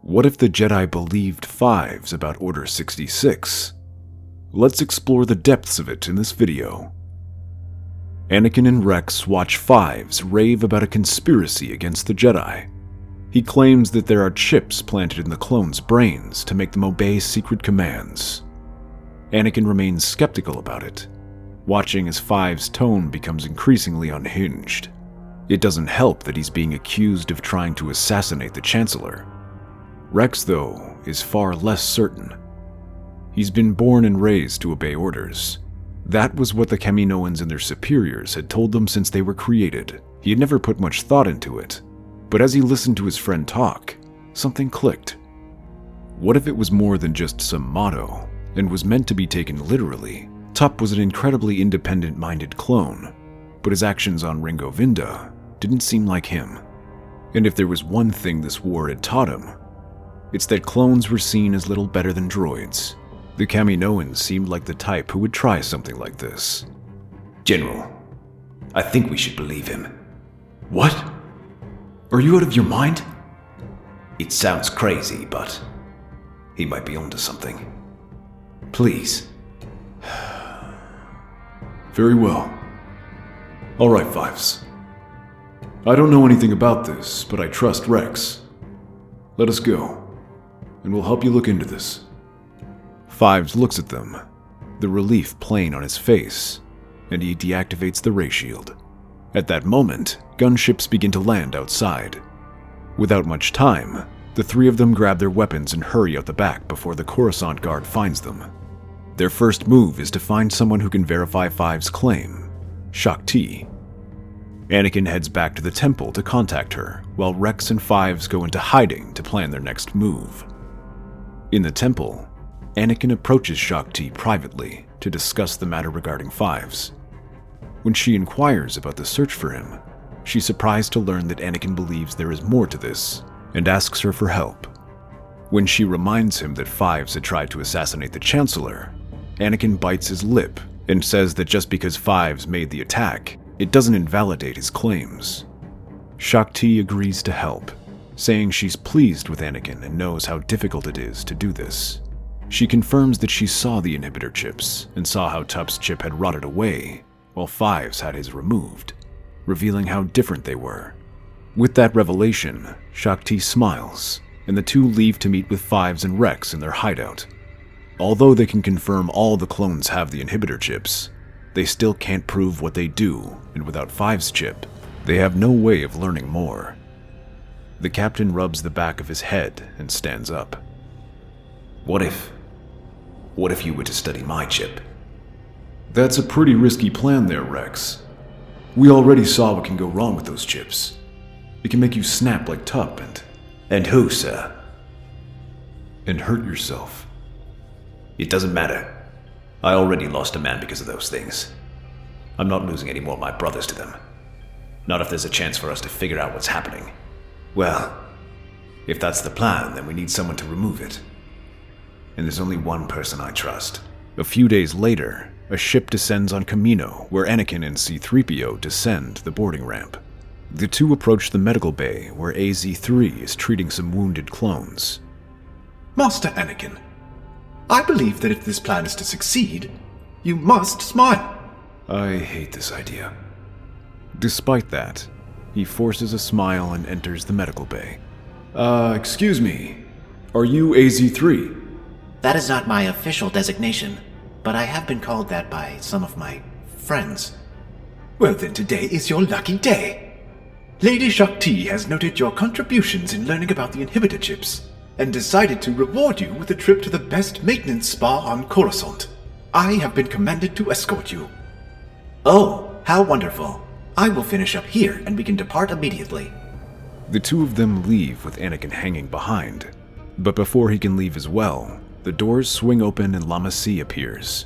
What if the Jedi believed Fives about Order 66? Let's explore the depths of it in this video. Anakin and Rex watch Fives rave about a conspiracy against the Jedi. He claims that there are chips planted in the clones' brains to make them obey secret commands. Anakin remains skeptical about it, watching as Fives' tone becomes increasingly unhinged. It doesn't help that he's being accused of trying to assassinate the chancellor. Rex, though, is far less certain. He's been born and raised to obey orders. That was what the Kaminoans and their superiors had told them since they were created. He had never put much thought into it, but as he listened to his friend talk, something clicked. What if it was more than just some motto, and was meant to be taken literally? Tup was an incredibly independent-minded clone, but his actions on Ringo Vinda didn't seem like him. And if there was one thing this war had taught him, it's that clones were seen as little better than droids. The Kaminoans seemed like the type who would try something like this. General, I think we should believe him. What? Are you out of your mind? It sounds crazy, but he might be onto something. Please. Very well. All right, Fives. I don't know anything about this, but I trust Rex. Let us go, and we'll help you look into this. Fives looks at them, the relief plain on his face, and he deactivates the ray shield. At that moment, gunships begin to land outside. Without much time, the three of them grab their weapons and hurry out the back before the Coruscant guard finds them. Their first move is to find someone who can verify Fives' claim, Shaak Ti. Anakin heads back to the temple to contact her, while Rex and Fives go into hiding to plan their next move. In the temple, Anakin approaches Shaak Ti privately to discuss the matter regarding Fives. When she inquires about the search for him, she's surprised to learn that Anakin believes there is more to this and asks her for help. When she reminds him that Fives had tried to assassinate the chancellor, Anakin bites his lip and says that just because Fives made the attack, it doesn't invalidate his claims. Shaak Ti agrees to help, saying she's pleased with Anakin and knows how difficult it is to do this. She confirms that she saw the inhibitor chips and saw how Tup's chip had rotted away, while Fives had his removed, revealing how different they were. With that revelation, Shaak Ti smiles, and the two leave to meet with Fives and Rex in their hideout. Although they can confirm all the clones have the inhibitor chips, they still can't prove what they do, and without Fives' chip, they have no way of learning more. The captain rubs the back of his head and stands up. What if you were to study my chip? That's a pretty risky plan there, Rex. We already saw what can go wrong with those chips. It can make you snap like Tup And who, sir? And hurt yourself. It doesn't matter. I already lost a man because of those things. I'm not losing any more of my brothers to them. Not if there's a chance for us to figure out what's happening. Well, if that's the plan, then we need someone to remove it. And there's only one person I trust. A few days later, a ship descends on Kamino, where Anakin and C-3PO descend the boarding ramp. The two approach the medical bay, where AZ-3 is treating some wounded clones. Master Anakin, I believe that if this plan is to succeed, you must smile. I hate this idea. Despite that, he forces a smile and enters the medical bay. Excuse me, are you AZ-3? That is not my official designation, but I have been called that by some of my friends. Well then, today is your lucky day. Lady Shaak Ti has noted your contributions in learning about the inhibitor chips, and decided to reward you with a trip to the best maintenance spa on Coruscant. I have been commanded to escort you. Oh, how wonderful. I will finish up here and we can depart immediately. The two of them leave with Anakin hanging behind. But before he can leave as well, the doors swing open and Lama Si appears,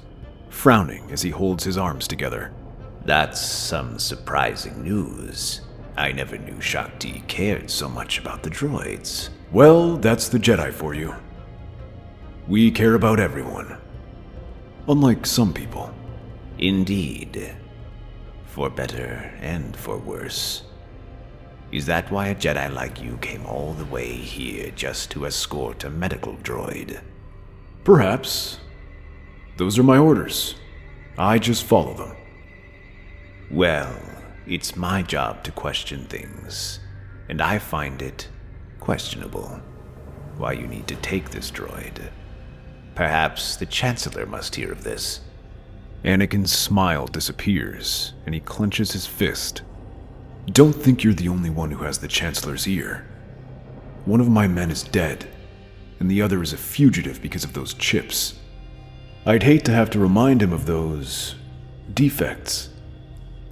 frowning as he holds his arms together. That's some surprising news. I never knew Shaak Ti cared so much about the droids. Well, that's the Jedi for you. We care about everyone. Unlike some people. Indeed. For better and for worse. Is that why a Jedi like you came all the way here just to escort a medical droid? Perhaps. Those are my orders. I just follow them. Well, it's my job to question things, and I find it questionable why you need to take this droid. Perhaps the Chancellor must hear of this. Anakin's smile disappears, and he clenches his fist. Don't think you're the only one who has the Chancellor's ear. One of my men is dead, and the other is a fugitive because of those chips. I'd hate to have to remind him of those defects.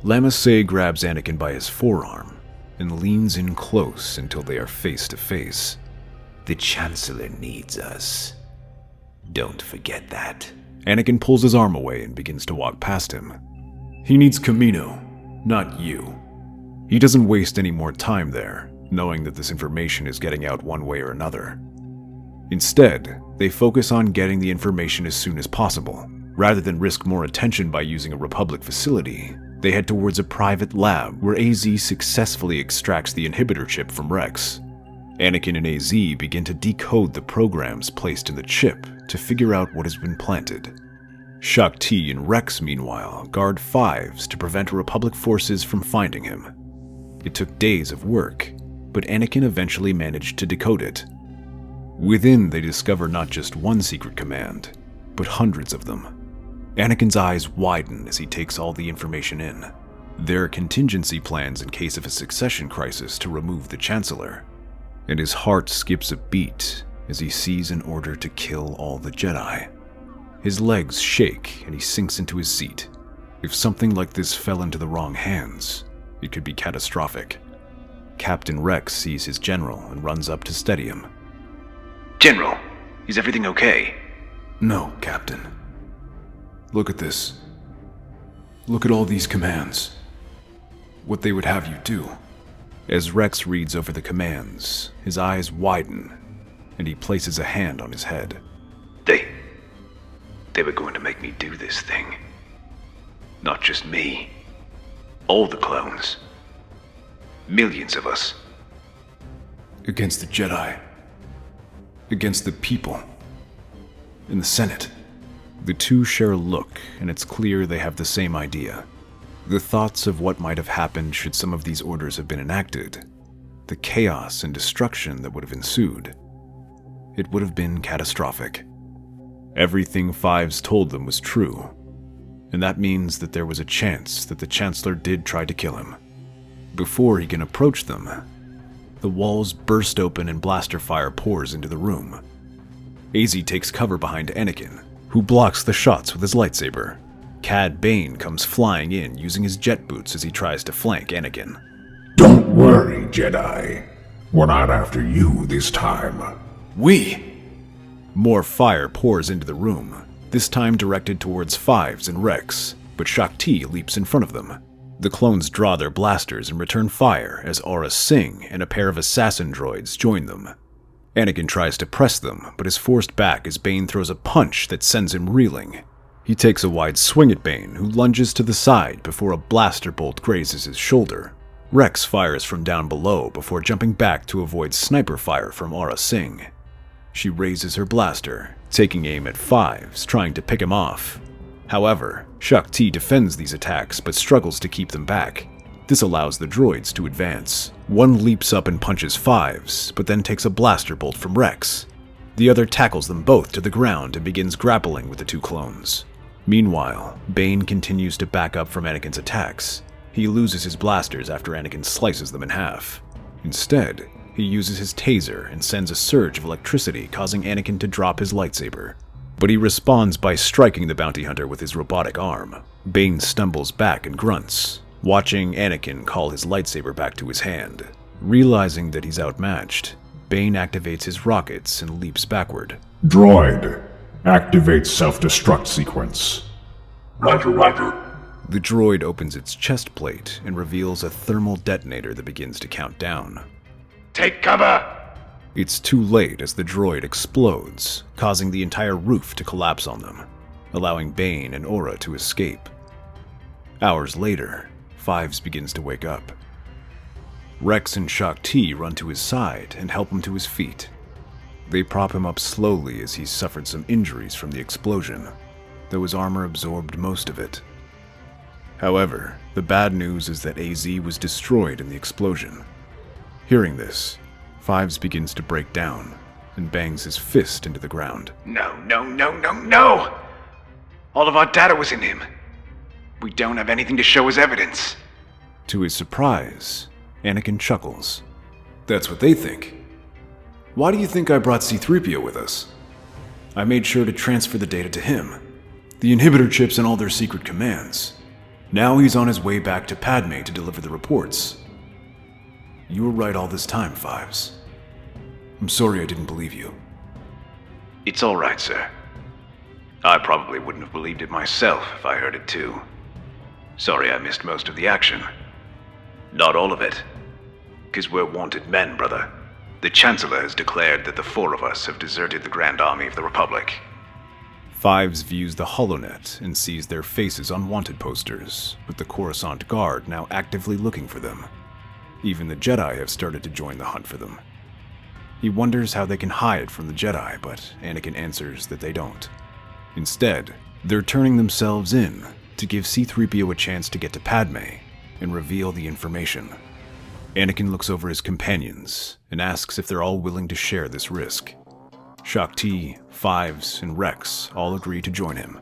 Lama Say grabs Anakin by his forearm and leans in close until they are face to face. The Chancellor needs us. Don't forget that. Anakin pulls his arm away and begins to walk past him. He needs Kamino, not you. He doesn't waste any more time there, knowing that this information is getting out one way or another. Instead, they focus on getting the information as soon as possible. Rather than risk more attention by using a Republic facility, they head towards a private lab where AZ successfully extracts the inhibitor chip from Rex. Anakin and AZ begin to decode the programs placed in the chip to figure out what has been planted. Shaak Ti and Rex, meanwhile, guard Fives to prevent Republic forces from finding him. It took days of work, but Anakin eventually managed to decode it. Within, they discover not just one secret command, but hundreds of them. Anakin's eyes widen as he takes all the information in. There are contingency plans in case of a succession crisis to remove the Chancellor, and his heart skips a beat as he sees an order to kill all the Jedi. His legs shake and he sinks into his seat. If something like this fell into the wrong hands, it could be catastrophic. Captain Rex sees his general and runs up to steady him. General, is everything okay? No, Captain. Look at this. Look at all these commands. What they would have you do. As Rex reads over the commands, his eyes widen, and he places a hand on his head. They were going to make me do this thing. Not just me. All the clones. Millions of us. Against the Jedi. Against the people. In the Senate. The two share a look, and it's clear they have the same idea. The thoughts of what might have happened should some of these orders have been enacted. The chaos and destruction that would have ensued. It would have been catastrophic. Everything Fives told them was true, and that means that there was a chance that the Chancellor did try to kill him. Before he can approach them, the walls burst open and blaster fire pours into the room. AZ takes cover behind Anakin, who blocks the shots with his lightsaber. Cad Bane comes flying in using his jet boots as he tries to flank Anakin. Don't worry, Jedi. We're not after you this time. More fire pours into the room, this time directed towards Fives and Rex, but Shaak Ti leaps in front of them. The clones draw their blasters and return fire as Aurra Sing and a pair of assassin droids join them. Anakin tries to press them, but is forced back as Bane throws a punch that sends him reeling. He takes a wide swing at Bane, who lunges to the side before a blaster bolt grazes his shoulder. Rex fires from down below before jumping back to avoid sniper fire from Aurra Sing. She raises her blaster, taking aim at Fives, trying to pick him off. However, Shaak Ti defends these attacks but struggles to keep them back. This allows the droids to advance. One leaps up and punches Fives, but then takes a blaster bolt from Rex. The other tackles them both to the ground and begins grappling with the two clones. Meanwhile, Bane continues to back up from Anakin's attacks. He loses his blasters after Anakin slices them in half. Instead, he uses his taser and sends a surge of electricity, causing Anakin to drop his lightsaber. But he responds by striking the bounty hunter with his robotic arm. Bane stumbles back and grunts, watching Anakin call his lightsaber back to his hand. Realizing that he's outmatched, Bane activates his rockets and leaps backward. Droid, activate self-destruct sequence. Roger. The droid opens its chest plate and reveals a thermal detonator that begins to count down. Take cover! It's too late as the droid explodes, causing the entire roof to collapse on them, allowing Bane and Aurra to escape. Hours later, Fives begins to wake up. Rex and Shaak Ti run to his side and help him to his feet. They prop him up slowly as he's suffered some injuries from the explosion, though his armor absorbed most of it. However, the bad news is that AZ was destroyed in the explosion. Hearing this, Fives begins to break down and bangs his fist into the ground. No! All of our data was in him. We don't have anything to show as evidence. To his surprise, Anakin chuckles. That's what they think. Why do you think I brought C-3PO with us? I made sure to transfer the data to him, the inhibitor chips and all their secret commands. Now he's on his way back to Padme to deliver the reports. You were right all this time, Fives. I'm sorry I didn't believe you. It's all right, sir. I probably wouldn't have believed it myself if I heard it too. Sorry I missed most of the action. Not all of it. 'Cause we're wanted men, brother. The Chancellor has declared that the four of us have deserted the Grand Army of the Republic. Fives views the holonet and sees their faces on wanted posters, with the Coruscant Guard now actively looking for them. Even the Jedi have started to join the hunt for them. He wonders how they can hide from the Jedi, but Anakin answers that they don't. Instead, they're turning themselves in to give C-3PO a chance to get to Padme and reveal the information. Anakin looks over his companions and asks if they're all willing to share this risk. Shaak Ti, Fives, and Rex all agree to join him.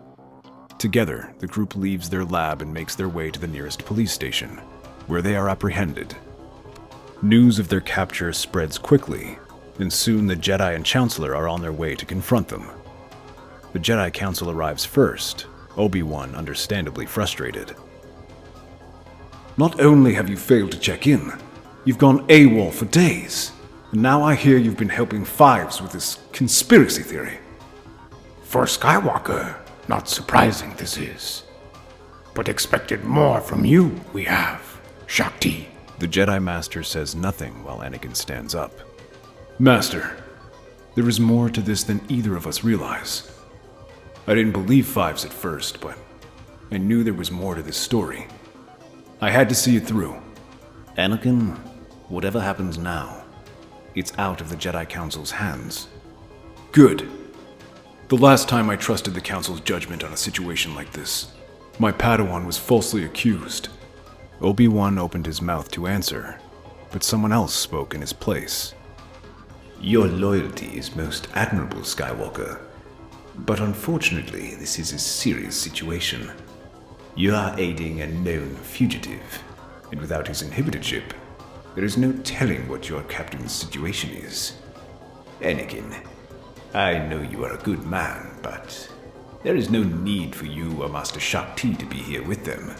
Together, the group leaves their lab and makes their way to the nearest police station, where they are apprehended. News of their capture spreads quickly, and soon the Jedi and Chancellor are on their way to confront them. The Jedi Council arrives first, Obi-Wan understandably frustrated. Not only have you failed to check in, you've gone AWOL for days, and now I hear you've been helping Fives with this conspiracy theory. For Skywalker, not surprising this is. But expected more from you, we have, Shaak Ti. The Jedi Master says nothing while Anakin stands up. Master, there is more to this than either of us realize. I didn't believe Fives at first, but I knew there was more to this story. I had to see it through. Anakin, whatever happens now, it's out of the Jedi Council's hands. Good. The last time I trusted the Council's judgment on a situation like this, my Padawan was falsely accused. Obi-Wan opened his mouth to answer, but someone else spoke in his place. Your loyalty is most admirable, Skywalker. But unfortunately, this is a serious situation. You are aiding a known fugitive, and without his inhibitor chip, there is no telling what your captain's situation is. Anakin, I know you are a good man, but there is no need for you or Master Shaak Ti to be here with them.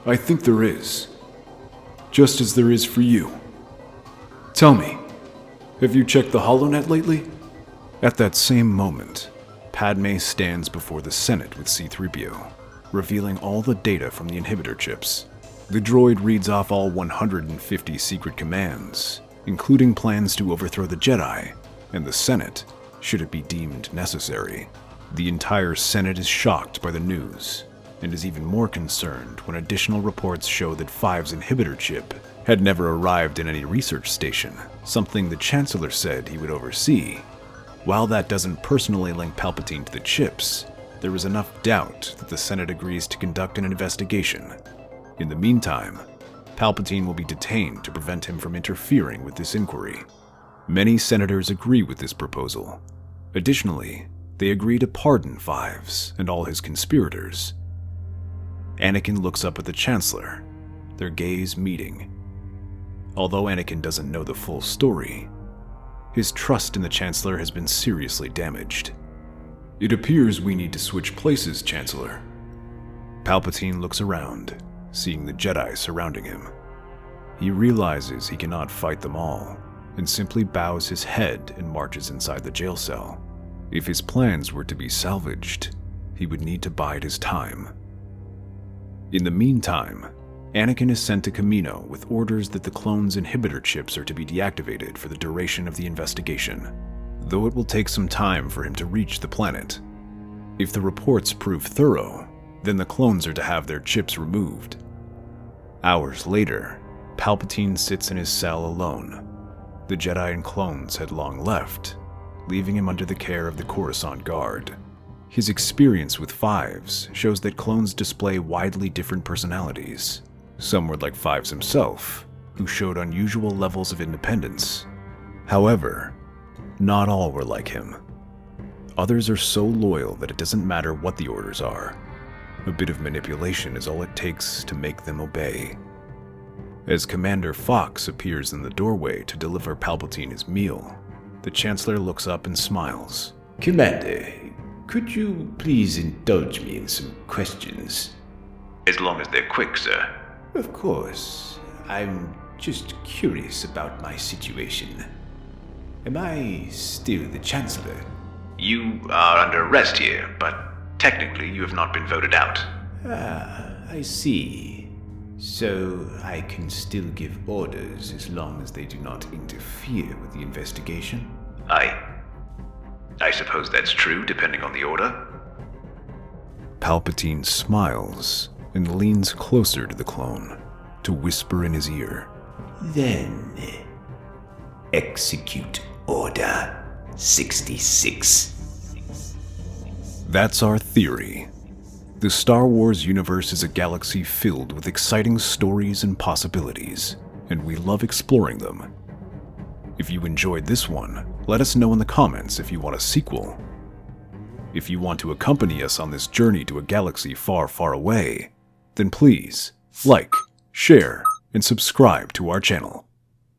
I think there is. Just as there is for you. Tell me, have you checked the holonet lately? At that same moment, Padme stands before the Senate with C-3PO, revealing all the data from the inhibitor chips. The droid reads off all 150 secret commands, including plans to overthrow the Jedi and the Senate, should it be deemed necessary. The entire Senate is shocked by the news, and is even more concerned when additional reports show that Fives' inhibitor chip had never arrived in any research station, something the Chancellor said he would oversee. While that doesn't personally link Palpatine to the chips, there is enough doubt that the Senate agrees to conduct an investigation. In the meantime, Palpatine will be detained to prevent him from interfering with this inquiry. Many senators agree with this proposal. Additionally, they agree to pardon Fives and all his conspirators. Anakin looks up at the Chancellor, their gaze meeting. Although Anakin doesn't know the full story, his trust in the Chancellor has been seriously damaged. It appears we need to switch places, Chancellor. Palpatine looks around, seeing the Jedi surrounding him. He realizes he cannot fight them all, and simply bows his head and marches inside the jail cell. If his plans were to be salvaged, he would need to bide his time. In the meantime, Anakin is sent to Kamino with orders that the clone's inhibitor chips are to be deactivated for the duration of the investigation, though it will take some time for him to reach the planet. If the reports prove thorough, then the clones are to have their chips removed. Hours later, Palpatine sits in his cell alone. The Jedi and clones had long left, leaving him under the care of the Coruscant Guard. His experience with Fives shows that clones display widely different personalities. Some were like Fives himself, who showed unusual levels of independence. However, not all were like him. Others are so loyal that it doesn't matter what the orders are. A bit of manipulation is all it takes to make them obey. As Commander Fox appears in the doorway to deliver Palpatine his meal, the Chancellor looks up and smiles. Commander, could you please indulge me in some questions? As long as they're quick, sir. Of course. I'm just curious about my situation. Am I still the Chancellor? You are under arrest here, but technically you have not been voted out. Ah, I see. So I can still give orders as long as they do not interfere with the investigation? I suppose that's true, depending on the order. Palpatine smiles and leans closer to the clone to whisper in his ear. Then, execute Order 66. That's our theory. The Star Wars universe is a galaxy filled with exciting stories and possibilities, and we love exploring them. If you enjoyed this one, let us know in the comments if you want a sequel. If you want to accompany us on this journey to a galaxy far, far away, then please like, share, and subscribe to our channel.